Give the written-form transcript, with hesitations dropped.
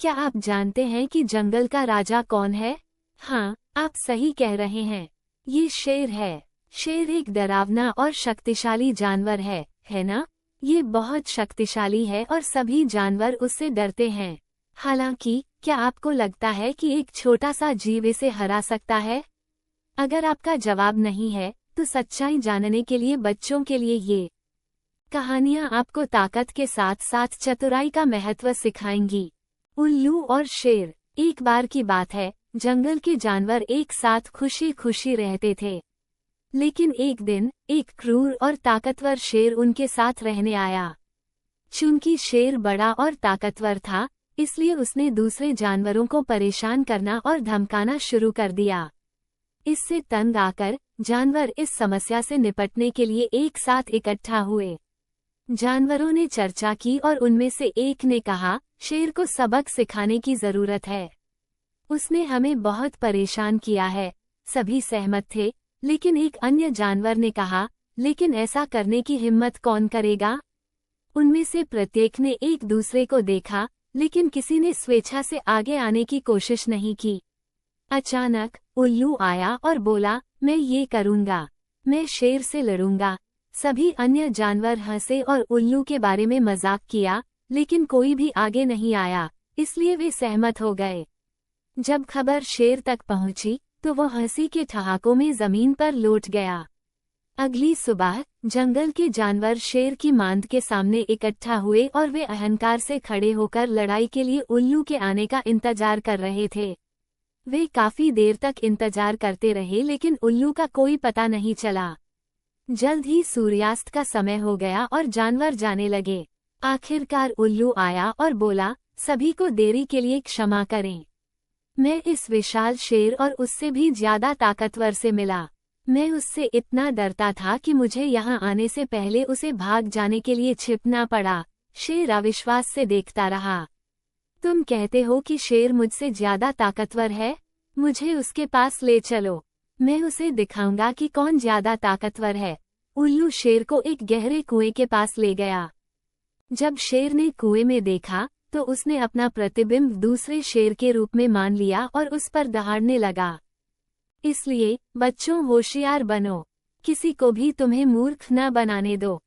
क्या आप जानते हैं कि जंगल का राजा कौन है? हाँ, आप सही कह रहे हैं। ये शेर है। शेर एक डरावना और शक्तिशाली जानवर है ना? ये बहुत शक्तिशाली है और सभी जानवर उससे डरते हैं। हालांकि, क्या आपको लगता है कि एक छोटा सा जीव इसे हरा सकता है? अगर आपका जवाब नहीं है, तो सच्चाई जानने के लिए बच्चों के लिए ये कहानियाँ आपको ताकत के साथ साथ चतुराई का महत्व सिखाएंगी। उल्लू और शेर। एक बार की बात है, जंगल के जानवर एक साथ खुशी खुशी रहते थे। लेकिन एक दिन, एक क्रूर और ताकतवर शेर उनके साथ रहने आया। चूंकि शेर बड़ा और ताकतवर था, इसलिए उसने दूसरे जानवरों को परेशान करना और धमकाना शुरू कर दिया। इससे तंग आकर, जानवर इस समस्या से निपटने के लिए एक साथ इकट्ठा हुए। जानवरों ने चर्चा की और उनमें से एक ने कहा, शेर को सबक सिखाने की जरूरत है। उसने हमें बहुत परेशान किया है। सभी सहमत थे, लेकिन एक अन्य जानवर ने कहा, लेकिन ऐसा करने की हिम्मत कौन करेगा? उनमें से प्रत्येक ने एक दूसरे को देखा, लेकिन किसी ने स्वेच्छा से आगे आने की कोशिश नहीं की। अचानक, उल्लू आया और बोला, मैं ये करूंगा। मैं शेर से लड़ूंगा। सभी अन्य जानवर हंसे और उल्लू के बारे में मजाक किया, लेकिन कोई भी आगे नहीं आया, इसलिए वे सहमत हो गए। जब खबर शेर तक पहुंची, तो वो हंसी के ठहाकों में जमीन पर लौट गया। अगली सुबह, जंगल के जानवर शेर की मांद के सामने इकट्ठा हुए और वे अहंकार से खड़े होकर लड़ाई के लिए उल्लू के आने का इंतजार कर रहे थे। वे काफी देर तक इंतजार करते रहे, लेकिन उल्लू का कोई पता नहीं चला। जल्द ही सूर्यास्त का समय हो गया और जानवर जाने लगे। आखिरकार उल्लू आया और बोला, सभी को देरी के लिए क्षमा करें। मैं इस विशाल शेर और उससे भी ज्यादा ताकतवर से मिला। मैं उससे इतना डरता था कि मुझे यहाँ आने से पहले उसे भाग जाने के लिए छिपना पड़ा। शेर अविश्वास से देखता रहा। तुम कहते हो कि शेर मुझसे ज्यादा ताकतवर है? मुझे उसके पास ले चलो। मैं उसे दिखाऊंगा कि कौन ज्यादा ताकतवर है। उल्लू शेर को एक गहरे कुएं के पास ले गया। जब शेर ने कुएं में देखा, तो उसने अपना प्रतिबिंब दूसरे शेर के रूप में मान लिया और उस पर दहाड़ने लगा। इसलिए, बच्चों होशियार बनो। किसी को भी तुम्हें मूर्ख न बनाने दो।